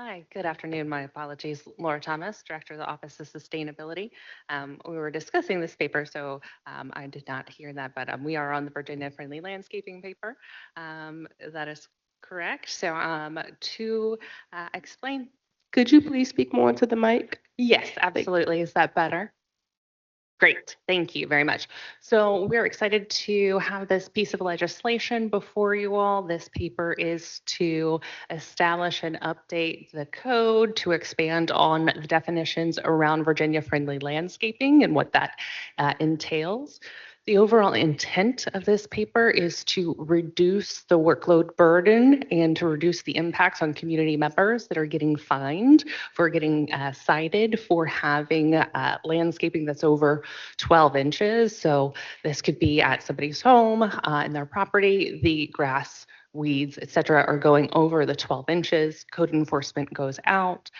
Hi, good afternoon. My apologies. Laura Thomas, Director of the Office of Sustainability. We were discussing this paper, so I did not hear that, but we are on the Virginia Friendly Landscaping paper. That is correct. So to explain, Could you please speak more into the mic? yes, Thank- absolutely. Is that better? Great, thank you very much. So we're excited to have this piece of legislation before you all. This paper is to establish and update the code to expand on the definitions around Virginia friendly landscaping and what that entails. The overall intent of this paper is to reduce the workload burden and to reduce the impacts on community members that are getting fined for getting cited for having landscaping that's over 12 inches. So this could be at somebody's home, in their property, the grass, weeds, et cetera, are going over the 12 inches. Code enforcement goes out.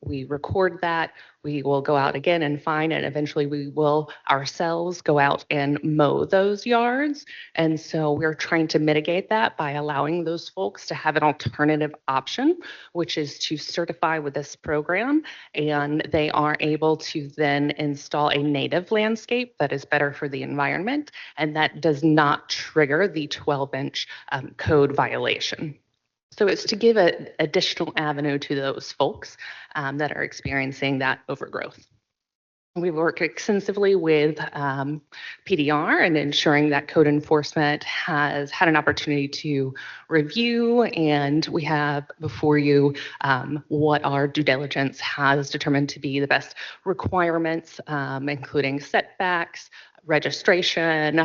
We record that. We will go out again and fine, and eventually we will ourselves go out and mow those yards. And so we're trying to mitigate that by allowing those folks to have an alternative option, which is to certify with this program, and they are able to then install a native landscape that is better for the environment, and that does not trigger the 12-inch code violation. So it's to give an additional avenue to those folks that are experiencing that overgrowth. We work extensively with PDR and ensuring that code enforcement has had an opportunity to review, and we have before you what our due diligence has determined to be the best requirements, including setbacks, registration,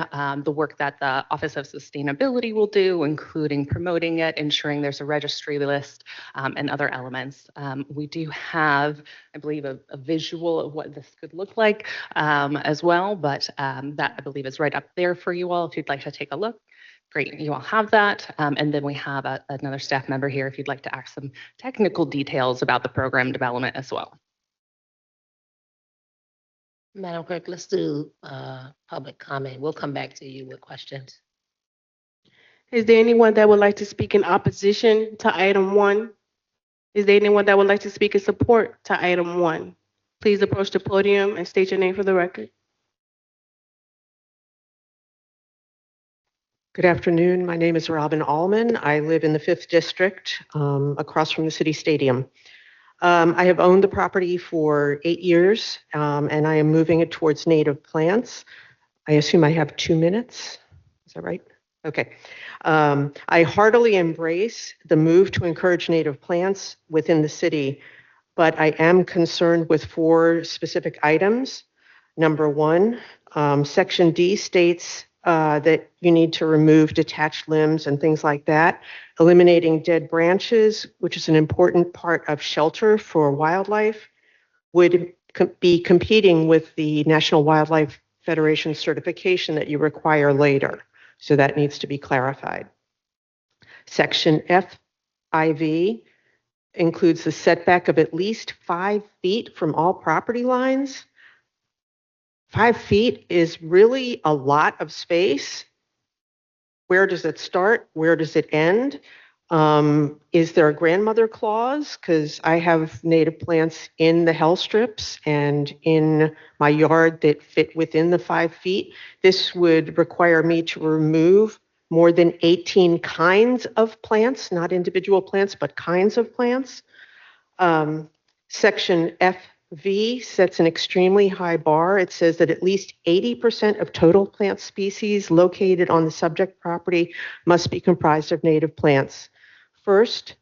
the work that the Office of Sustainability will do, including promoting it, ensuring there's a registry list, and other elements. We do have, I believe, a visual of what this could look like as well, but that I believe is right up there for you all if you'd like to take a look. Great, you all have that. And then we have another staff member here if you'd like to ask some technical details about the program development as well. Madam Clerk, let's do public comment. We'll come back to you with questions. Is there anyone that would like to speak in opposition to item one? Is there anyone that would like to speak in support to item one? Please approach the podium and state your name for the record. Good afternoon. My name is Robin Allman. I live in the 5th District, across from the City Stadium. I have owned the property for 8 years, and I am moving it towards native plants. I assume I have 2 minutes. Is that right? Okay. I heartily embrace the move to encourage native plants within the city, but I am concerned with 4 specific items. Number 1, Section D states that you need to remove detached limbs and things like that. Eliminating dead branches, which is an important part of shelter for wildlife, would be competing with the National Wildlife Federation certification that you require later. So that needs to be clarified. Section FIV includes the setback of at least 5 feet from all property lines. 5 feet is really a lot of space. Where does it start? Where does it end? Is there a grandmother clause? Because I have native plants in the hell strips and in my yard that fit within the 5 feet. This would require me to remove more than 18 kinds of plants, not individual plants, but kinds of plants. Section FV sets an extremely high bar. It says that at least 80% of total plant species located on the subject property must be comprised of native plants. First,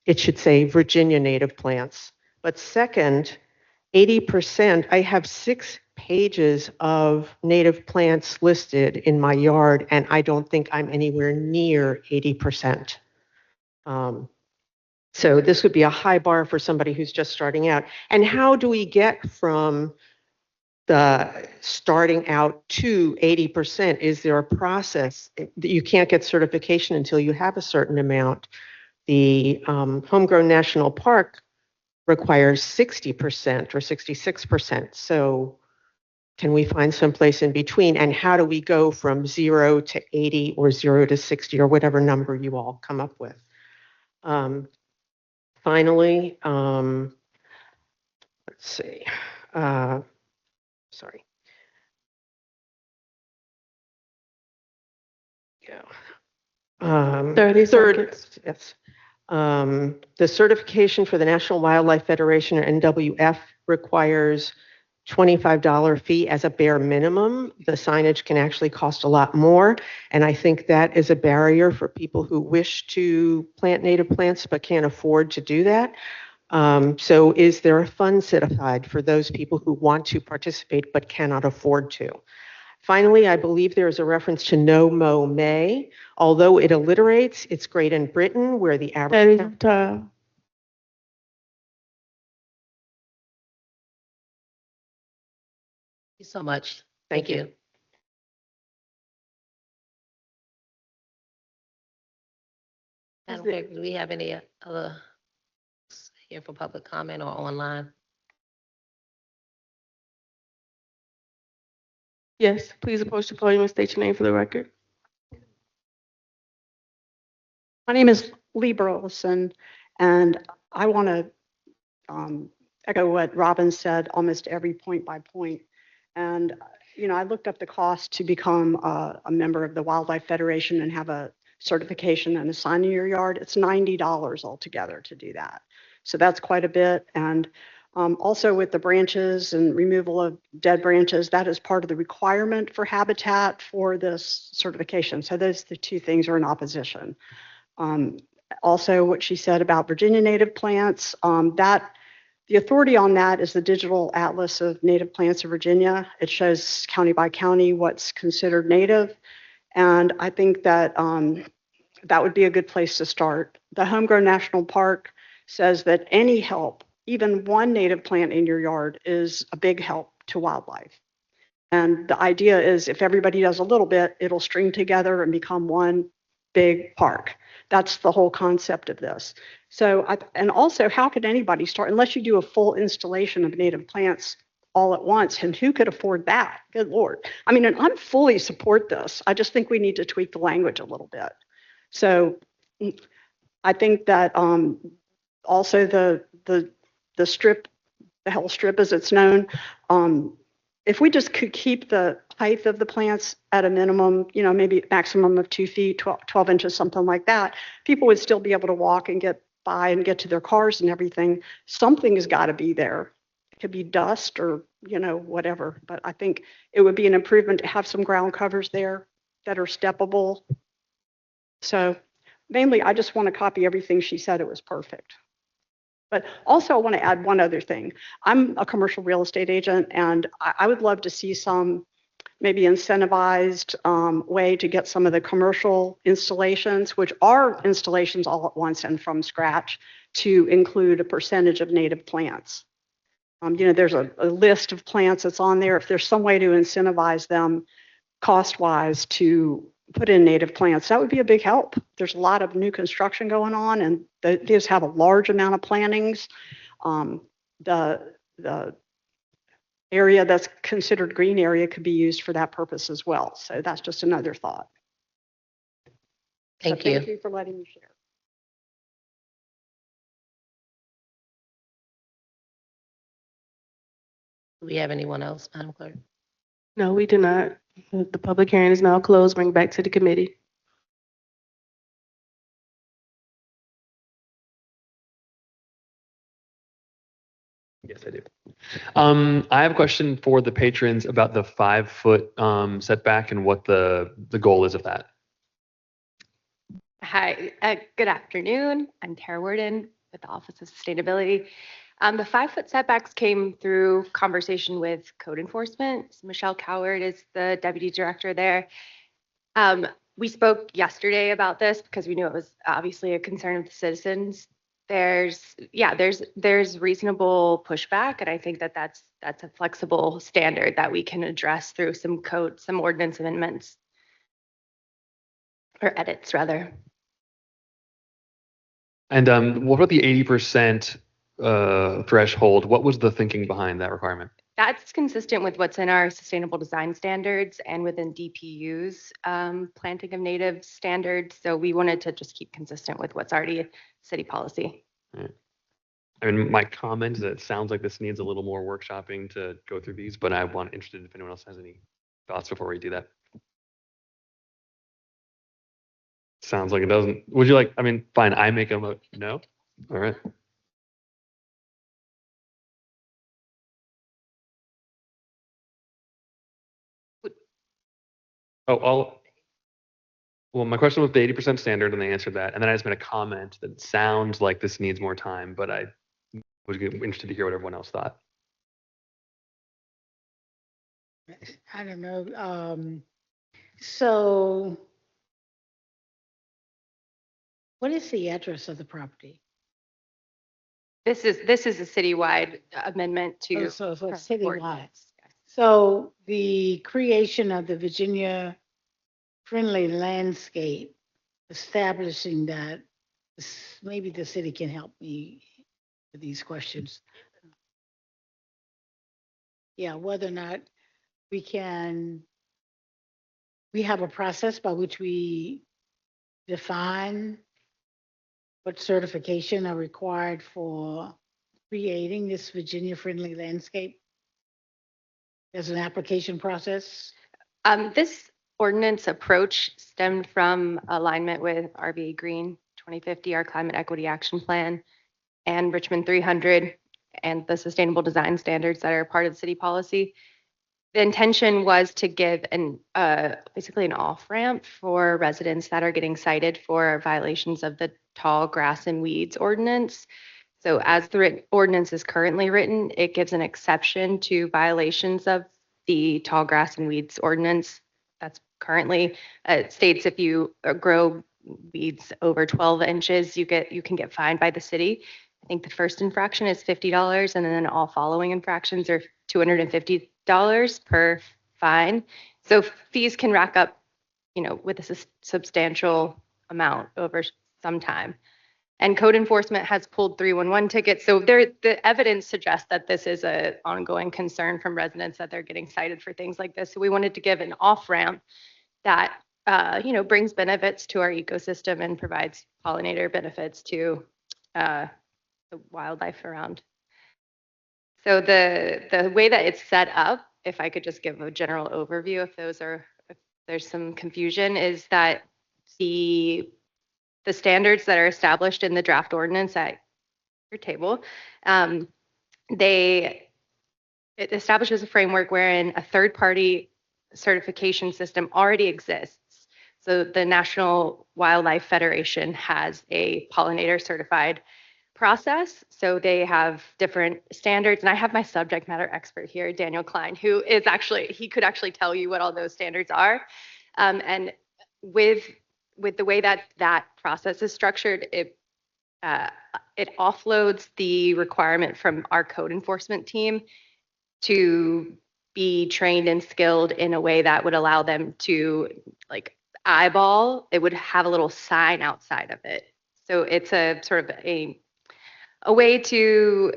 it should say Virginia native plants. But second, 80%, I have 6 pages of native plants listed in my yard, and I don't think I'm anywhere near 80%. So this would be a high bar for somebody who's just starting out. And how do we get from the starting out to 80%? Is there a process? You can't get certification until you have a certain amount. The Homegrown National Park requires 60% or 66%. So can we find someplace in between? And how do we go from 0 to 80 or 0 to 60 or whatever number you all come up with? Finally, let's see, sorry. Go. 30 Third, seconds. yes. The certification for the National Wildlife Federation, or NWF, requires $25 fee as a bare minimum. The signage can actually cost a lot more, and I think that is a barrier for people who wish to plant native plants but can't afford to do that. So is there a fund set aside for those people who want to participate but cannot afford to? Finally, I believe there is a reference to no mow may. Although it alliterates, it's great in Britain where the That average. is time. Thank you so much. Thank you. Madam Is it- Clerk, do we have any other here for public comment or online? Yes, please approach the podium and state your name for the record. My name is Lee Burleson, and I want to echo what Robin said almost every point by point. And, I looked up the cost to become a member of the Wildlife Federation and have a certification and a sign in your yard. It's $90 altogether to do that. So that's quite a bit. And also with the branches and removal of dead branches, that is part of the requirement for habitat for this certification. So those the two things are in opposition. Um, Also, what she said about Virginia native plants, the authority on that is the Digital Atlas of Native Plants of Virginia. It shows county by county what's considered native. And I think that that would be a good place to start. The Homegrown National Park says that any help, even one native plant in your yard, is a big help to wildlife. And the idea is if everybody does a little bit, it'll string together and become one big park. That's the whole concept of this. So, and also, how could anybody start unless you do a full installation of native plants all at once? And who could afford that? Good Lord. I mean, and I'm fully support this. I just think we need to tweak the language a little bit. So, I think that also the strip, the Hell Strip as it's known, if we just could keep the height of the plants at a minimum, maybe maximum of 2 feet, 12 inches, something like that, people would still be able to walk and get by and get to their cars and everything. Something has got to be there. It could be dust or, whatever. But I think it would be an improvement to have some ground covers there that are steppable. So mainly, I just want to copy everything she said. It was perfect. But also, I want to add one other thing. I'm a commercial real estate agent, and I would love to see some maybe incentivized way to get some of the commercial installations, which are installations all at once and from scratch, to include a percentage of native plants. There's a list of plants that's on there. If there's some way to incentivize them cost-wise to put in native plants, that would be a big help. There's a lot of new construction going on, and these have a large amount of plantings. The area that's considered green area could be used for that purpose as well. So that's just another thought. Thank So you. Thank you for letting me share. Do we have anyone else, Madam Clerk? No, we do not. The public hearing is now closed. Bring back to the committee. Yes, I do. I have a question for the patrons about the 5-foot setback and what the goal is of that. Hi, good afternoon. I'm Tara Worden with the Office of Sustainability. The 5-foot setbacks came through conversation with code enforcement. Michelle Coward is the deputy director there. We spoke yesterday about this because we knew it was obviously a concern of the citizens. There's reasonable pushback, and I think that that's a flexible standard that we can address through some ordinance amendments or edits rather. And what about the 80% threshold? What was the thinking behind that requirement? That's consistent with what's in our sustainable design standards and within DPU's planting of native standards. So we wanted to just keep consistent with what's already city policy. Right. I mean, my comment is that it sounds like this needs a little more workshopping to go through these, but interested if anyone else has any thoughts before we do that. Sounds like it doesn't. Would you like, I mean, fine, I make a vote. No? All right. Well, my question was the 80% standard, and they answered that. And then I just made a comment that sounds like this needs more time, but I was interested to hear what everyone else thought. I don't know. So what is the address of the property? This is a citywide amendment to. So it's our citywide. ordinance. Yes. So the creation of the Virginia Friendly Landscape, establishing that, maybe the city can help me with these questions. Yeah, whether or not we have a process by which we define what certification are required for creating this Virginia Friendly Landscape. There's an application process. This ordinance approach stemmed from alignment with our VA Green 2050, our climate equity action plan, and Richmond 300, and the sustainable design standards that are part of the city policy. The intention was to give basically an off-ramp for residents that are getting cited for violations of the tall grass and weeds ordinance. So as the ordinance is currently written, it gives an exception to violations of the tall grass and weeds ordinance. That's currently, it states if you grow weeds over 12 inches, you can get fined by the city. I think the first infraction is $50, and then all following infractions are $250 per fine. So fees can rack up, with a substantial amount over some time. And code enforcement has pulled 311 tickets. So the evidence suggests that this is an ongoing concern from residents, that they're getting cited for things like this. So we wanted to give an off-ramp that, brings benefits to our ecosystem and provides pollinator benefits to the wildlife around. So the way that it's set up, if I could just give a general overview, if there's some confusion, is that the standards that are established in the draft ordinance at your table, it establishes a framework wherein a third-party certification system already exists. So the National Wildlife Federation has a pollinator certified process. So they have different standards, and I have my subject matter expert here, Daniel Klein, he could actually tell you what all those standards are. And with the way that process is structured, it offloads the requirement from our code enforcement team to be trained and skilled in a way that would allow them to eyeball. It would have a little sign outside of it. So it's a sort of a way to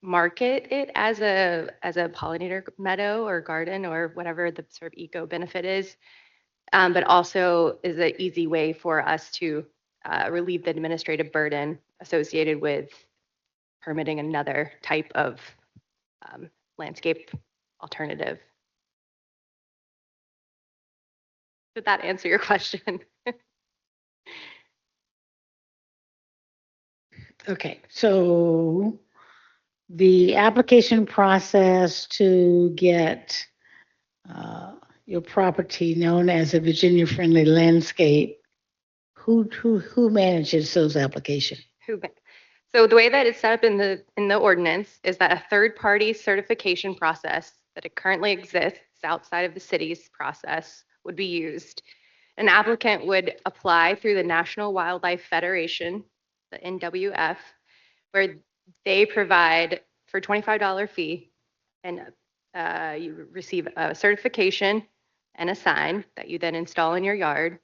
market it as a pollinator meadow or garden or whatever the sort of eco benefit is, but also is an easy way for us to relieve the administrative burden associated with permitting another type of landscape alternative. Did that answer your question? Okay, so the application process to get your property known as a Virginia Friendly Landscape, who manages those applications? So the way that it's set up in the ordinance is that a third-party certification process that it currently exists outside of the city's process would be used. An applicant would apply through the National Wildlife Federation, the NWF, where they provide for $25 fee, and you receive a certification and a sign that you then install in your yard.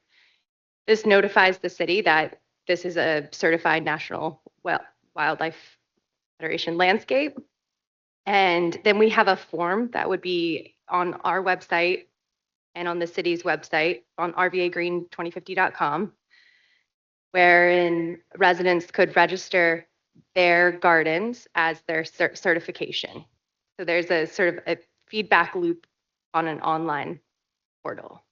This notifies the city that this is a certified National Wildlife Federation landscape. And then we have a form that would be on our website and on the city's website on rvagreen2050.com, wherein residents could register their gardens as their certification. So there's a sort of a feedback loop on an online portal.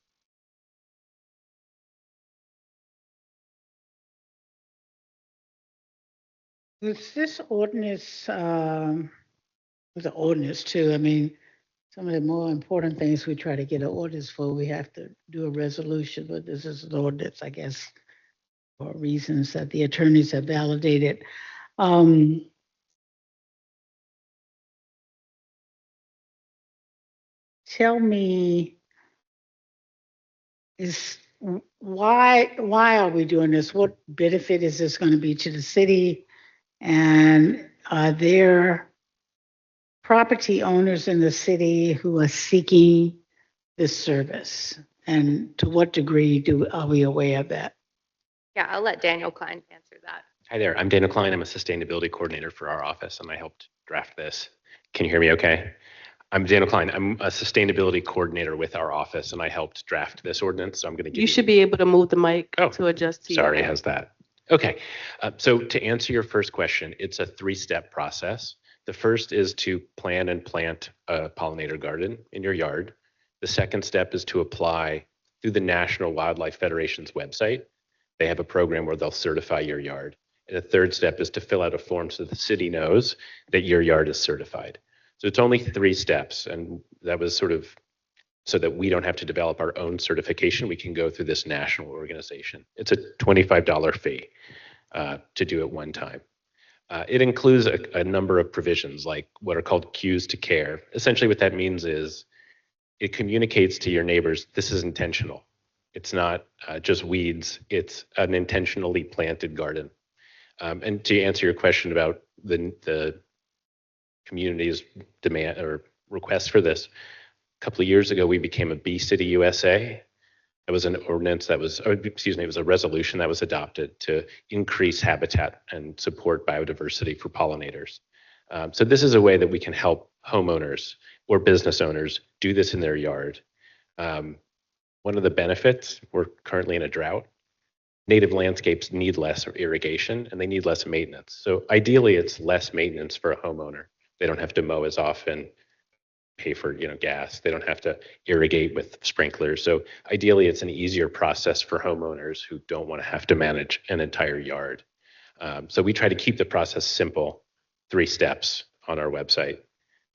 Is this ordinance, the ordinance too, I mean, some of the more important things we try to get an ordinance for, we have to do a resolution, but this is an ordinance, I guess, for reasons that the attorneys have validated. Um, Tell me, why are we doing this? What benefit is this going to be to the city? And are there property owners in the city who are seeking this service? And to what degree are we aware of that? Yeah, I'll let Daniel Klein answer that. Hi there, I'm Daniel Klein. I'm a sustainability coordinator for our office, and I helped draft this. Can you hear me okay? I'm Daniel Klein. I'm a sustainability coordinator with our office, and I helped draft this ordinance. So I'm going to give You should be able to move the mic Oh, to adjust to you. Sorry, how's that? Okay, so to answer your first question, it's a 3-step process. The first is to plan and plant a pollinator garden in your yard. The second step is to apply through the National Wildlife Federation's website. They have a program where they'll certify your yard. And the third step is to fill out a form so the city knows that your yard is certified. So it's only 3 steps, and that was sort of so that we don't have to develop our own certification. We can go through this national organization. It's a $25 fee to do it one time. It includes a number of provisions like what are called cues to care. Essentially what that means is it communicates to your neighbors, this is intentional. It's not just weeds, it's an intentionally planted garden. And to answer your question about the community's demand or request for this, a couple of years ago, we became a Bee City USA. It was an ordinance that was, it was a resolution that was adopted to increase habitat and support biodiversity for pollinators. So this is a way that we can help homeowners or business owners do this in their yard. One of the benefits, we're currently in a drought. Native landscapes need less irrigation and they need less maintenance. So ideally, it's less maintenance for a homeowner. They don't have to mow as often, pay for gas. They don't have to irrigate with sprinklers. So ideally, it's an easier process for homeowners who don't want to have to manage an entire yard. So we try to keep the process simple, 3 steps on our website.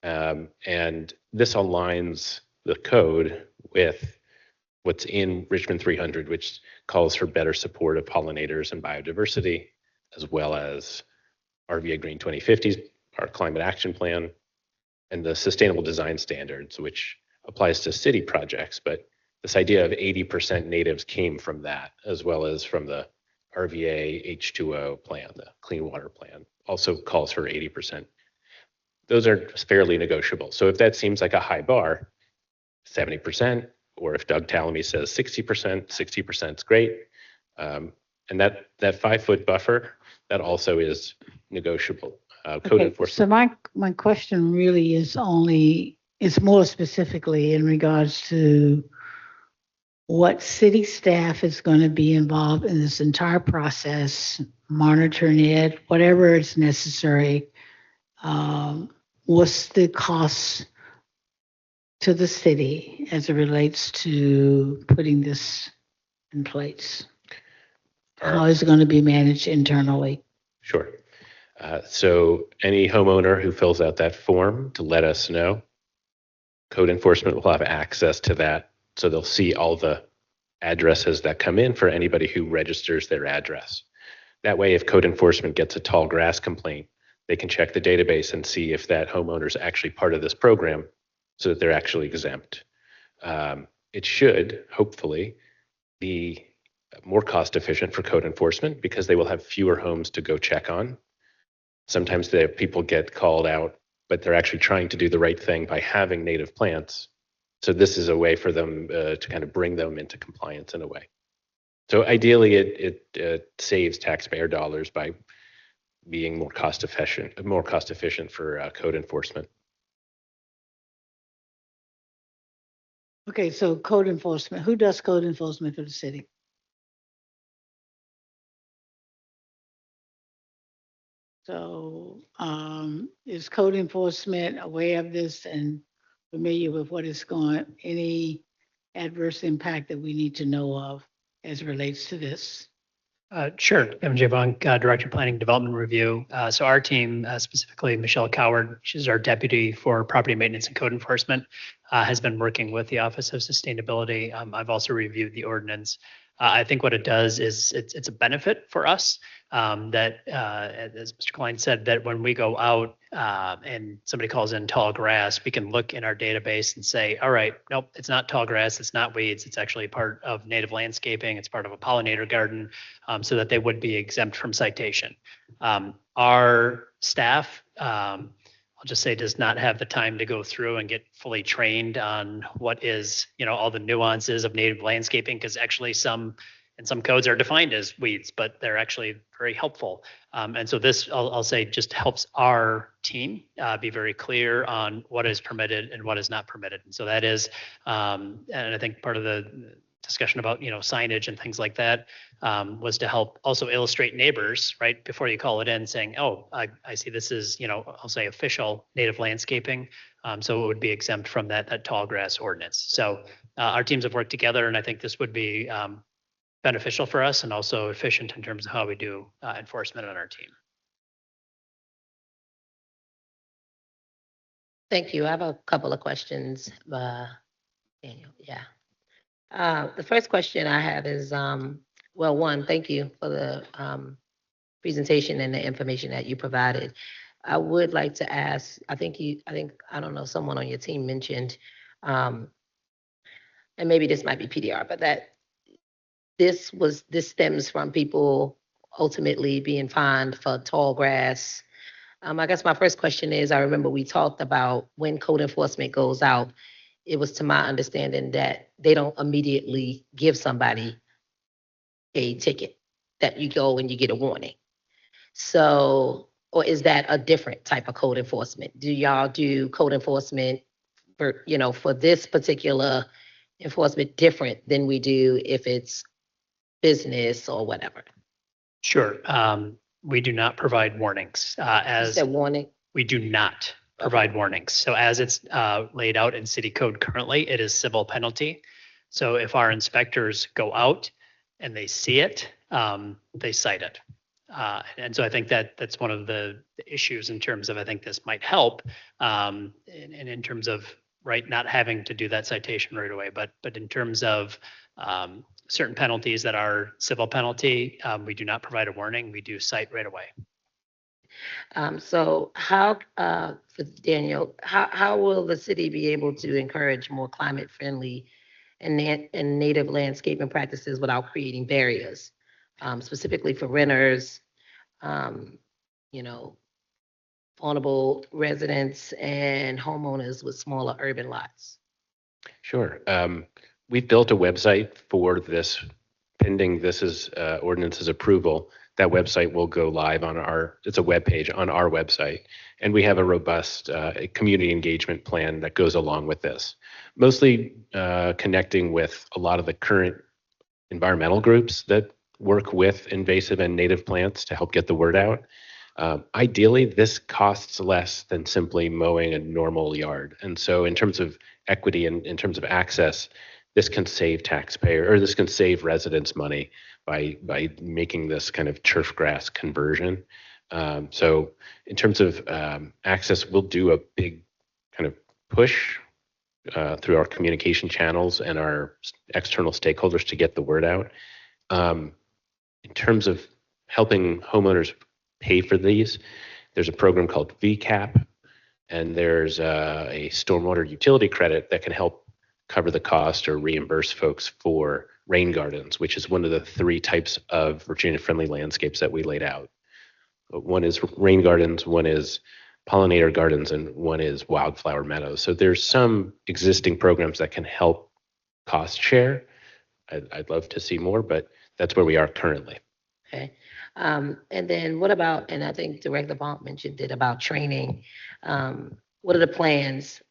And this aligns the code with what's in Richmond 300, which calls for better support of pollinators and biodiversity, as well as RVA Green 2050, our climate action plan, and the sustainable design standards, which applies to city projects. But this idea of 80% natives came from that, as well as from the RVA H2O plan, the clean water plan, also calls for 80%. Those are fairly negotiable. So if that seems like a high bar, 70%, or if Doug Tallamy says 60%, 60% is great. And that 5-foot buffer, that also is negotiable. Code Okay, enforcement. so my question really is more specifically in regards to what city staff is going to be involved in this entire process, monitoring it, whatever is necessary. What's the cost to the city as it relates to putting this in place? How is it going to be managed internally? Sure. So any homeowner who fills out that form to let us know, code enforcement will have access to that. So they'll see all the addresses that come in for anybody who registers their address. That way, if code enforcement gets a tall grass complaint, they can check the database and see if that homeowner is actually part of this program so that they're actually exempt. It should, hopefully, be more cost efficient for code enforcement because they will have fewer homes to go check on. Sometimes the people get called out, but they're actually trying to do the right thing by having native plants. So this is a way for them to kind of bring them into compliance in a way. So ideally, it saves taxpayer dollars by being more cost efficient for code enforcement. Okay, so code enforcement, who does code enforcement for the city? So is code enforcement aware of this and familiar with what is any adverse impact that we need to know of as it relates to this? Sure. MJ Vaughn, Director of Planning Development Review. So our team, specifically Michelle Coward, she's our Deputy for Property Maintenance and Code Enforcement, has been working with the Office of Sustainability. I've also reviewed the ordinance. I think what it does is it's a benefit for us that, as Mr. Klein said, that when we go out and somebody calls in tall grass, we can look in our database and say, all right, nope, it's not tall grass, it's not weeds, it's actually part of native landscaping, it's part of a pollinator garden, so that they would be exempt from citation. Our staff, I'll just say, does not have the time to go through and get fully trained on what is, all the nuances of native landscaping, because actually some codes are defined as weeds, but they're actually very helpful. And so this, I'll say, just helps our team be very clear on what is permitted and what is not permitted. And so that is, and I think part of the discussion about, signage and things like that was to help also illustrate neighbors, right? Before you call it in saying, oh, I see this is, I'll say official native landscaping. So it would be exempt from that tall grass ordinance. So our teams have worked together, and I think this would be beneficial for us and also efficient in terms of how we do enforcement on our team. Thank you. I have a couple of questions, Daniel. Yeah. The first question I have is, well, one, thank you for the presentation and the information that you provided. I would like to ask, I don't know, someone on your team mentioned, and maybe this might be PDR, but that this stems from people ultimately being fined for tall grass. I guess my first question is, I remember we talked about when code enforcement goes out, it was to my understanding that they don't immediately give somebody a ticket, that you go and you get a warning. So, or is that a different type of code enforcement? Do y'all do code enforcement for this particular enforcement different than we do if it's business or whatever? Sure. We do not provide warnings. Is that warning? We do not provide warnings. So as it's laid out in city code currently, it is civil penalty. So if our inspectors go out and they see it, they cite it. And so I think that's one of the issues in terms of, I think this might help, and in terms of, right, not having to do that citation right away. But in terms of certain penalties that are civil penalty, we do not provide a warning. We do cite right away. So how, for Daniel, how will the city be able to encourage more climate friendly and native landscaping practices without creating barriers, specifically for renters, vulnerable residents and homeowners with smaller urban lots? Sure. We've built a website for this, pending this is ordinance's approval. That website will go live on it's a web page on our website. And we have a robust community engagement plan that goes along with this, mostly connecting with a lot of the current environmental groups that work with invasive and native plants to help get the word out. Ideally, this costs less than simply mowing a normal yard. And so in terms of equity and in terms of access, this can save this can save residents money by making this kind of turf grass conversion. So in terms of access, we'll do a big kind of push through our communication channels and our external stakeholders to get the word out. In terms of helping homeowners pay for these, there's a program called VCAP, and there's a stormwater utility credit that can help cover the cost or reimburse folks for rain gardens, which is one of the 3 types of Virginia friendly landscapes that we laid out. One is rain gardens, one is pollinator gardens, and one is wildflower meadows. So there's some existing programs that can help cost share. I'd love to see more, but that's where we are currently. Okay. And then what about, and I think Director Bonk mentioned it about training. What are the plans,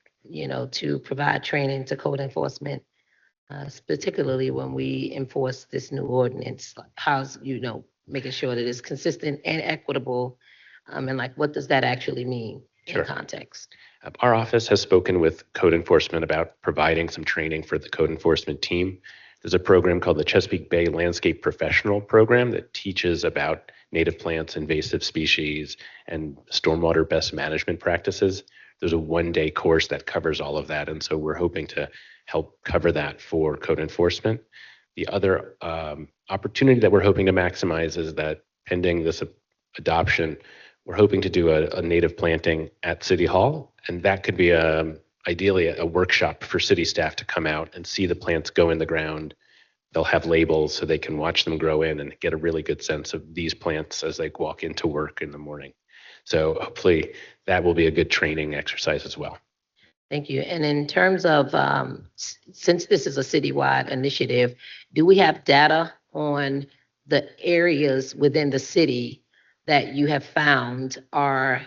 to provide training to code enforcement, particularly when we enforce this new ordinance? How's, making sure that it's consistent and equitable, And like, what does that actually mean Sure. in context? Our office has spoken with code enforcement about providing some training for the code enforcement team. There's a program called the Chesapeake Bay Landscape Professional Program that teaches about native plants, invasive species, and stormwater best management practices. There's a one-day course that covers all of that, and so we're hoping to help cover that for code enforcement. The other opportunity that we're hoping to maximize is that pending this adoption, we're hoping to do a native planting at City Hall, and that could be ideally a workshop for city staff to come out and see the plants go in the ground. They'll have labels so they can watch them grow in and get a really good sense of these plants as they walk into work in the morning. So hopefully that will be a good training exercise as well. Thank you. And in terms of, since this is a citywide initiative, do we have data on the areas within the city that you have found are,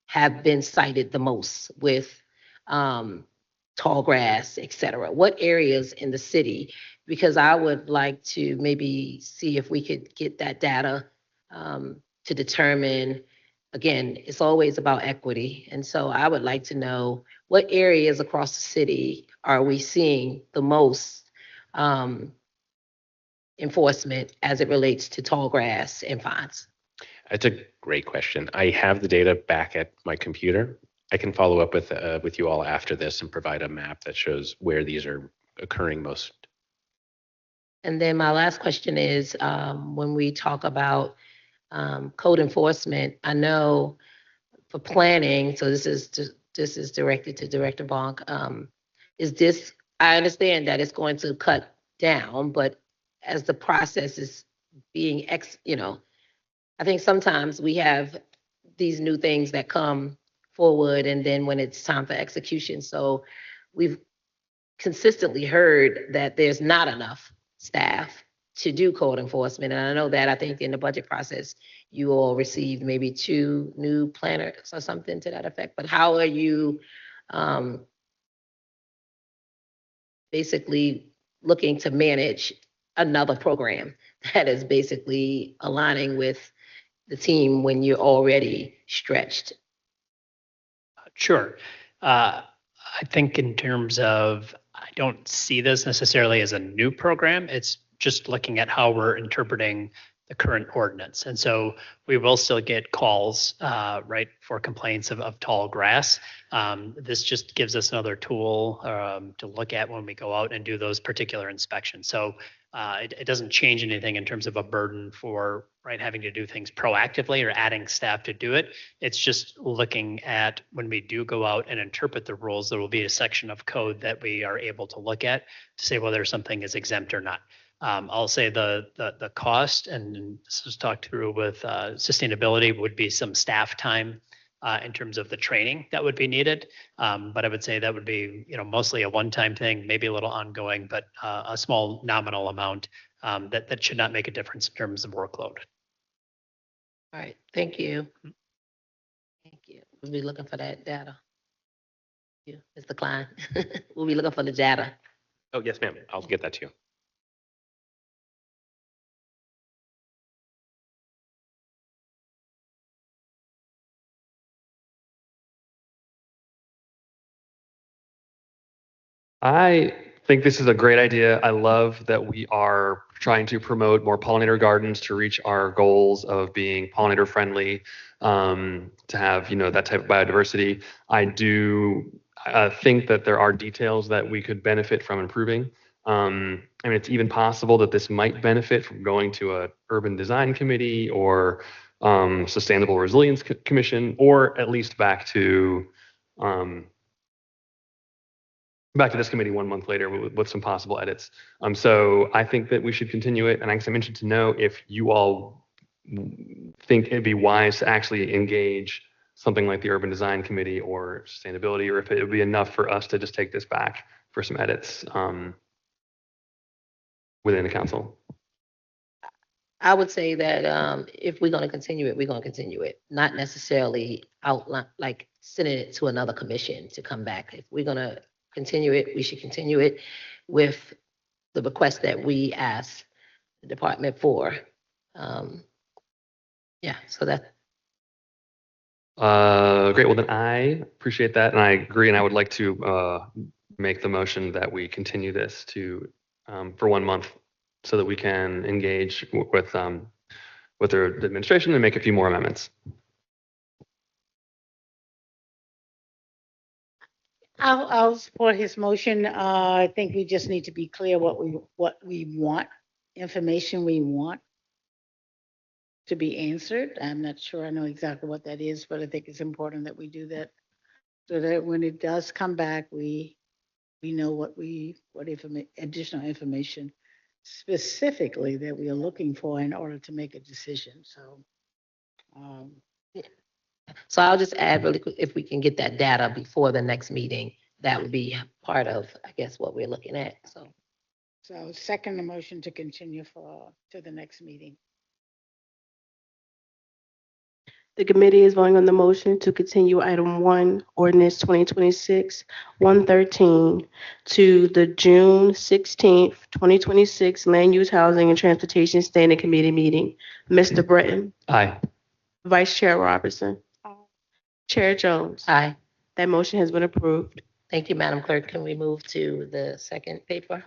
have been cited the most with tall grass, et cetera? What areas in the city? Because I would like to maybe see if we could get that data to determine, again, it's always about equity. And so I would like to know what areas across the city are we seeing the most enforcement as it relates to tall grass and fines? That's a great question. I have the data back at my computer. I can follow up with you all after this and provide a map that shows where these are occurring most. And then my last question is, when we talk about code enforcement, I know for planning, so this is directed to Director Bonk. Is this, I understand that it's going to cut down, but as the process is being I think sometimes we have these new things that come forward and then when it's time for execution. So we've consistently heard that there's not enough staff to do code enforcement. And I know that I think in the budget process, you all received maybe 2 new planners or something to that effect. But how are you basically looking to manage another program that is basically aligning with the team when you're already stretched? Sure. I think in terms of, I don't see this necessarily as a new program. It's just looking at how we're interpreting the current ordinance. And so we will still get calls, right, for complaints of tall grass. This just gives us another tool to look at when we go out and do those particular inspections. So it doesn't change anything in terms of a burden for, right, having to do things proactively or adding staff to do it. It's just looking at when we do go out and interpret the rules, there will be a section of code that we are able to look at to say whether something is exempt or not. I'll say the cost, and this was talked through with sustainability, would be some staff time in terms of the training that would be needed. But I would say that would be, mostly a one-time thing, maybe a little ongoing, but a small nominal amount that should not make a difference in terms of workload. All right, thank you. Thank you. We'll be looking for that data. You, Mr. Klein, we'll be looking for the data. Oh, yes, ma'am. I'll get that to you. I think this is a great idea. I love that we are trying to promote more pollinator gardens to reach our goals of being pollinator friendly, to have, that type of biodiversity. I do think that there are details that we could benefit from improving. It's even possible that this might benefit from going to a urban design committee or sustainable resilience commission, or at least back to this committee 1 month later with some possible edits. So I think that we should continue it. And I guess I'm interested to know if you all think it'd be wise to actually engage something like the Urban Design Committee or Sustainability, or if it would be enough for us to just take this back for some edits within the council. I would say that if we're going to continue it, we're going to continue it, not necessarily outline, like sending it to another commission to come back. If we're going to continue it, we should continue it with the request that we asked the department for. So that Great. Well, then I appreciate that, and I agree. And I would like to make the motion that we continue this to for 1 month, so that we can engage with their administration and make a few more amendments. I'll support his motion. I think we just need to be clear what we want, information we want to be answered. I'm not sure I know exactly what that is, but I think it's important that we do that so that when it does come back, we know what additional information specifically that we are looking for in order to make a decision. So, So I'll just add really quick, if we can get that data before the next meeting, that would be part of, I guess, what we're looking at. so second the motion to continue to the next meeting. The committee is voting on the motion to continue item 1, ordinance 2026-113, to the June 16th, 2026 Land Use, Housing, and Transportation Standing Committee meeting. Mr. Breton, Aye. Vice Chair Robertson, Chair Jones. Aye. That motion has been approved. Thank you, Madam Clerk. Can we move to the second paper?